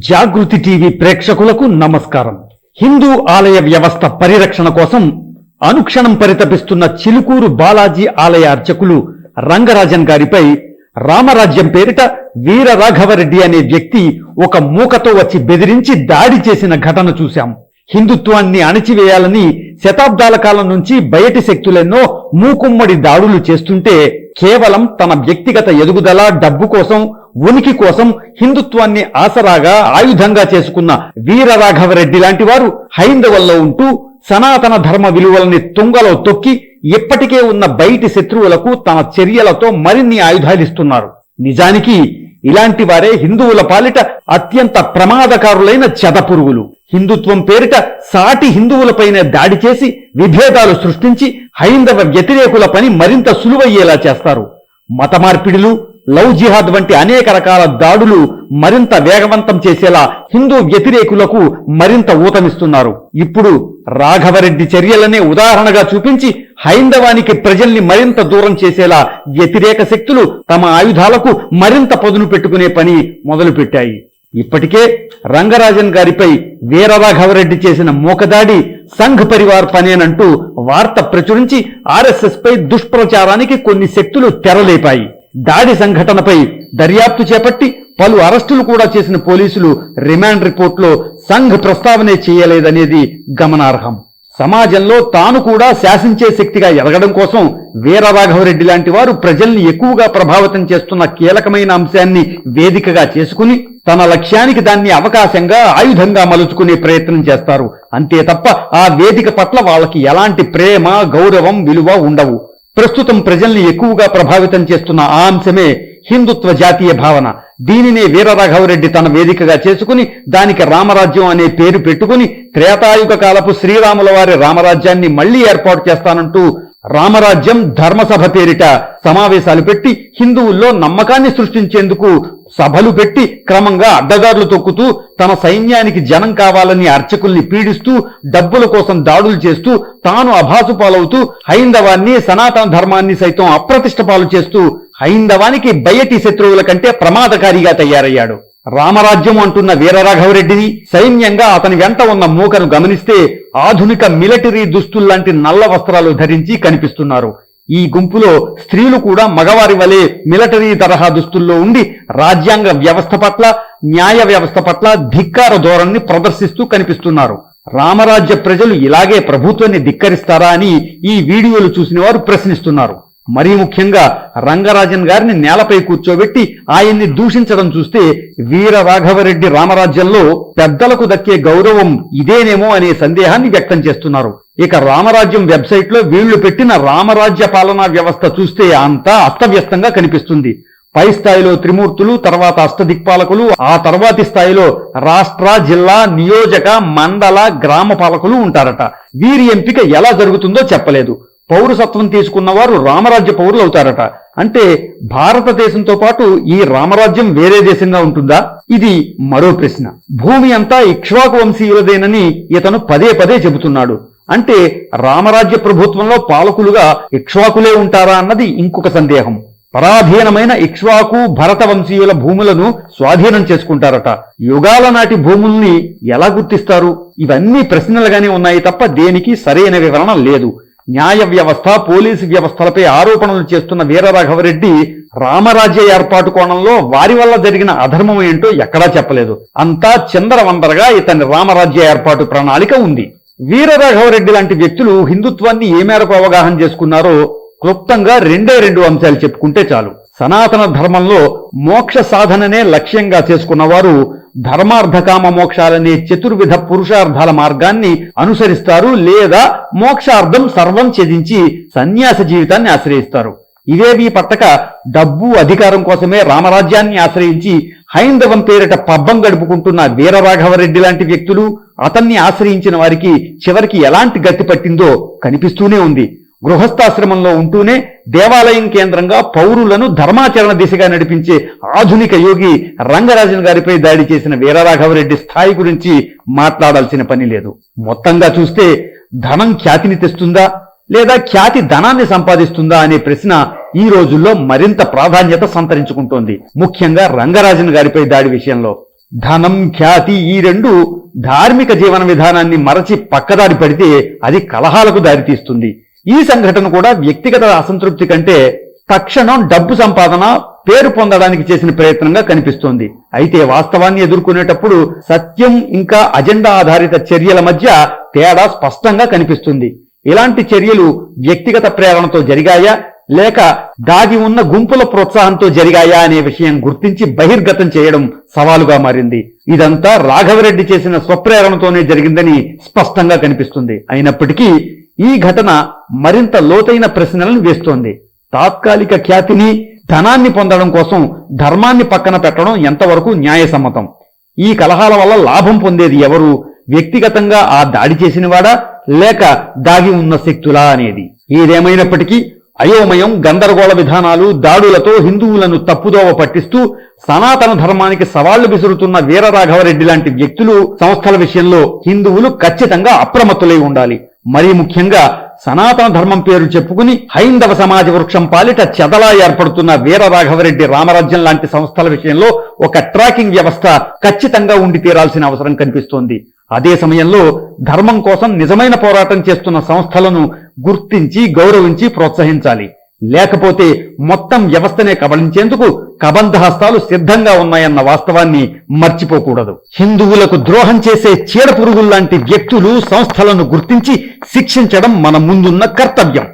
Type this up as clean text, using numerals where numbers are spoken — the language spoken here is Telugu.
జాగృతి టీవీ ప్రేక్షకులకు నమస్కారం. హిందూ ఆలయ వ్యవస్థ పరిరక్షణ కోసం అనుక్షణం పరితపిస్తున్న చిలుకూరు బాలాజీ ఆలయ అర్చకులు రంగరాజన్ గారిపై రామరాజ్యం పేరిట వీర రాఘవరెడ్డి అనే వ్యక్తి ఒక మూకతో వచ్చి బెదిరించి దాడి చేసిన ఘటన చూశాం. హిందుత్వాన్ని అణచివేయాలని శతాబ్దాల కాలం నుంచి బయటి శక్తులెన్నో మూకుమ్మడి దాడులు చేస్తుంటే కేవలం తన వ్యక్తిగత ఎదుగుదల, డబ్బు కోసం, ఉనికి కోసం హిందుత్వాన్ని ఆసరాగా ఆయుధంగా చేసుకున్న వీర రాఘవరెడ్డి లాంటి వారు హైందవుల్లో ఉంటూ సనాతన ధర్మ విలువల్ని తుంగలో తొక్కి ఇప్పటికే ఉన్న బయటి శత్రువులకు తన చర్యలతో మరిన్ని ఆయుధాలిస్తున్నారు. నిజానికి ఇలాంటి వారే హిందువుల పాలిట అత్యంత ప్రమాదకారులైన చెదపురుగులు. హిందుత్వం పేరిట సాటి హిందువులపైనే దాడి చేసి విభేదాలు సృష్టించి హైందవ వ్యతిరేకుల పని మరింత సులువయ్యేలా చేస్తారు. మత మార్పిడులు, లవ్ జిహాద్ వంటి అనేక రకాల దాడులు మరింత వేగవంతం చేసేలా హిందూ వ్యతిరేకులకు మరింత ఊతమిస్తున్నారు. ఇప్పుడు రాఘవరెడ్డి చర్యలనే ఉదాహరణగా చూపించి హైందవానికి ప్రజల్ని మరింత దూరం చేసేలా వ్యతిరేక శక్తులు తమ ఆయుధాలకు మరింత పదును పెట్టుకునే పని మొదలుపెట్టాయి. ఇప్పటికే రంగరాజన్ గారిపై వీర రాఘవరెడ్డి చేసిన మూకదాడి సంఘ్ పరివార్ పనేనంటూ వార్త ప్రచురించి ఆర్ఎస్ఎస్ పై దుష్ప్రచారానికి కొన్ని శక్తులు తెరలేపాయి. దాడి సంఘటనపై దర్యాప్తు చేపట్టి పలు అరెస్టులు కూడా చేసిన పోలీసులు రిమాండ్ రిపోర్టులో సంఘ్ ప్రస్తావనే చేయలేదనేది గమనార్హం. సమాజంలో తాను కూడా శాసించే శక్తిగా ఎదగడం కోసం వీర రాఘవరెడ్డి లాంటి వారు ప్రజల్ని ఎక్కువగా ప్రభావితం చేస్తున్న కీలకమైన అంశాన్ని వేదికగా చేసుకుని తన లక్ష్యానికి దాన్ని అవకాశంగా, ఆయుధంగా మలుచుకునే ప్రయత్నం చేస్తారు. అంతే తప్ప ఆ వేదిక పట్ల వాళ్ళకి ఎలాంటి ప్రేమ, గౌరవం, విలువ ఉండవు. ప్రస్తుతం ప్రజల్ని ఎక్కువగా ప్రభావితం చేస్తున్న ఆ అంశమే హిందుత్వ జాతీయ భావన. దీనినే వీర రాఘవరెడ్డి తన వేదికగా చేసుకుని దానికి రామరాజ్యం అనే పేరు పెట్టుకుని త్రేతాయుగ కాలపు శ్రీరాముల వారి రామరాజ్యాన్ని మళ్లీ ఏర్పాటు చేస్తానంటూ రామరాజ్యం ధర్మసభ పేరిట సమావేశాలు పెట్టి హిందువుల్లో నమ్మకాన్ని సృష్టించేందుకు సభలు పెట్టి క్రమంగా అడ్డదారులు తొక్కుతూ తన సైన్యానికి జనం కావాలని అర్చకుల్ని పీడిస్తూ డబ్బుల కోసం దాడులు చేస్తూ తాను అభాసు పాలవుతూ హైందవాన్ని, సనాతన ధర్మాన్ని సైతం అప్రతిష్ట పాలు చేస్తూ హైందవానికి బయటి శత్రువుల కంటే ప్రమాదకారిగా తయారయ్యాడు. రామరాజ్యం అంటున్న వీరరాఘవరెడ్డిని సైన్యంగా అతని వెంట ఉన్న మూకను గమనిస్తే ఆధునిక మిలిటరీ దుస్తుల్లాంటి నల్ల వస్త్రాలు ధరించి కనిపిస్తున్నారు. ఈ గుంపులో స్త్రీలు కూడా మగవారి వలె మిలిటరీ తరహా దుస్తుల్లో ఉండి రాజ్యాంగ వ్యవస్థ పట్ల, న్యాయ వ్యవస్థ పట్ల ధిక్కార ధోరణిని ప్రదర్శిస్తూ కనిపిస్తున్నారు. రామరాజ్య ప్రజలు ఇలాగే ప్రభుత్వాన్ని ధిక్కరిస్తారా అని ఈ వీడియోలు చూసిన వారు ప్రశ్నిస్తున్నారు. మరీ ముఖ్యంగా రంగరాజన్ గారిని నేలపై కూర్చోబెట్టి ఆయన్ని దూషించడం చూస్తే వీర రాఘవరెడ్డి రామరాజ్యంలో పెద్దలకు దక్కే గౌరవం ఇదేనేమో అనే సందేహాన్ని వ్యక్తం చేస్తున్నారు. ఇక రామరాజ్యం వెబ్సైట్ లో వీళ్లు పెట్టిన రామరాజ్య పాలనా వ్యవస్థ చూస్తే అంతా అస్తవ్యస్తంగా కనిపిస్తుంది. పై స్థాయిలో త్రిమూర్తులు, తర్వాత అష్టదిక్పాలకులు, ఆ తర్వాతి స్థాయిలో రాష్ట్ర, జిల్లా, నియోజక, మండల, గ్రామ పాలకులు ఉంటారట. వీరి ఎంపిక ఎలా జరుగుతుందో చెప్పలేదు. పౌరసత్వం తీసుకున్న వారు రామరాజ్య పౌరులు అవుతారట. అంటే భారతదేశంతో పాటు ఈ రామరాజ్యం వేరే దేశంగా ఉంటుందా? ఇది మరో ప్రశ్న. భూమి అంతా ఇక్ష్వాకు వంశీయులదేనని ఇతను పదే పదే చెబుతున్నాడు. అంటే రామరాజ్య ప్రభుత్వంలో పాలకులుగా ఇక్ష్వాకులే ఉంటారా అన్నది ఇంకొక సందేహం. పరాధీనమైన ఇక్ష్వాకు, భరత వంశీయుల భూములను స్వాధీనం చేసుకుంటారట. యుగాల నాటి భూముల్ని ఎలా గుర్తిస్తారు? ఇవన్నీ ప్రశ్నలుగానే ఉన్నాయి తప్ప దేనికి సరైన వివరణ లేదు. న్యాయ వ్యవస్థ, పోలీసు వ్యవస్థలపై ఆరోపణలు చేస్తున్న వీర రాఘవరెడ్డి రామరాజ్య ఏర్పాటు కోణంలో వారి వల్ల జరిగిన అధర్మం ఏంటో ఎక్కడా చెప్పలేదు. అంతా చిందరవందరగా ఇతని రామరాజ్య ఏర్పాటు ప్రణాళిక ఉంది. వీర రాఘవరెడ్డి లాంటి వ్యక్తులు హిందుత్వాన్ని ఏ మేరకు అవగాహన చేసుకున్నారో క్లుప్తంగా రెండు అంశాలు చెప్పుకుంటే చాలు. సనాతన ధర్మంలో మోక్ష సాధననే లక్ష్యంగా చేసుకున్నవారు ధర్మార్థకామ మోక్షాలనే చతుర్విధ పురుషార్థాల మార్గాన్ని అనుసరిస్తారు, లేదా మోక్షార్థం సర్వం త్యజించి సన్యాస జీవితాన్ని ఆశ్రయిస్తారు. ఇవేవీ పట్టక డబ్బు, అధికారం కోసమే రామరాజ్యాన్ని ఆశ్రయించి హైందవం పేరిట పబ్బం గడుపుకుంటున్న వీర రాఘవరెడ్డి లాంటి వ్యక్తులు, అతన్ని ఆశ్రయించిన వారికి చివరికి ఎలాంటి గతి పట్టిందో కనిపిస్తూనే ఉంది. గృహస్థాశ్రమంలో ఉంటూనే దేవాలయం కేంద్రంగా పౌరులను ధర్మాచరణ దిశగా నడిపించే ఆధునిక యోగి రంగరాజన్ గారిపై దాడి చేసిన వీర రాఘవరెడ్డి స్థాయి గురించి మాట్లాడాల్సిన పని లేదు. మొత్తంగా చూస్తే ధనం ఖ్యాతిని తెస్తుందా, లేదా ఖ్యాతి ధనాన్ని సంపాదిస్తుందా అనే ప్రశ్న ఈ రోజుల్లో మరింత ప్రాధాన్యత సంతరించుకుంటోంది. ముఖ్యంగా రంగరాజన్ గారిపై దాడి విషయంలో ధనం, ఖ్యాతి ఈ రెండు ధార్మిక జీవన విధానాన్ని మరచి పక్కదారి పడితే అది కలహాలకు దారితీస్తుంది. ఈ సంఘటన కూడా వ్యక్తిగత అసంతృప్తి కంటే తక్షణం డబ్బు సంపాదన, పేరు పొందడానికి చేసిన ప్రయత్నంగా కనిపిస్తోంది. అయితే వాస్తవాన్ని ఎదుర్కొనేటప్పుడు సత్యం ఇంకా అజెండా ఆధారిత చర్యల మధ్య తేడా స్పష్టంగా కనిపిస్తుంది. ఇలాంటి చర్యలు వ్యక్తిగత ప్రేరణతో జరిగాయా లేక దాగి ఉన్న గుంపుల ప్రోత్సాహంతో జరిగాయా అనే విషయం గుర్తించి బహిర్గతం చేయడం సవాలుగా మారింది. ఇదంతా రాఘవరెడ్డి చేసిన స్వప్రేరణతోనే జరిగిందని స్పష్టంగా కనిపిస్తుంది. అయినప్పటికీ ఈ ఘటన మరింత లోతైన ప్రశ్నలను వేస్తోంది. తాత్కాలిక ఖ్యాతిని, ధనాన్ని పొందడం కోసం ధర్మాన్ని పక్కన పెట్టడం ఎంతవరకు న్యాయసమ్మతం? ఈ కలహాల వల్ల లాభం పొందేది ఎవరు? వ్యక్తిగతంగా ఆ దాడి చేసినవాడా లేక దాగి ఉన్న శక్తులా అనేది. ఏదేమైనప్పటికీ అయోమయం, గందరగోళ విధానాలు, దాడులతో హిందువులను తప్పుదోవ పట్టిస్తూ సనాతన ధర్మానికి సవాళ్లు విసురుతున్న వీరరాఘవరెడ్డి లాంటి వ్యక్తులు, సంస్థల విషయంలో హిందువులు ఖచ్చితంగా అప్రమత్తులై ఉండాలి. మరీ ముఖ్యంగా సనాతన ధర్మం పేరు చెప్పుకుని హైందవ సమాజ వృక్షం పాలిట చెదలా ఏర్పడుతున్న వీరరాఘవరెడ్డి రామరాజ్యం లాంటి సంస్థల విషయంలో ఒక ట్రాకింగ్ వ్యవస్థ ఖచ్చితంగా ఉండి తీరాల్సిన అవసరం కనిపిస్తోంది. అదే సమయంలో ధర్మం కోసం నిజమైన పోరాటం చేస్తున్న సంస్థలను గుర్తించి, గౌరవించి ప్రోత్సహించాలి. లేకపోతే మొత్తం వ్యవస్థనే కబళించేందుకు కబంధహస్తాలు సిద్ధంగా ఉన్నాయన్న వాస్తవాన్ని మర్చిపోకూడదు. హిందువులకు ద్రోహం చేసే చీడ పురుగుల్లాంటి వ్యక్తులు, సంస్థలను గుర్తించి శిక్షించడం మన ముందున్న కర్తవ్యం.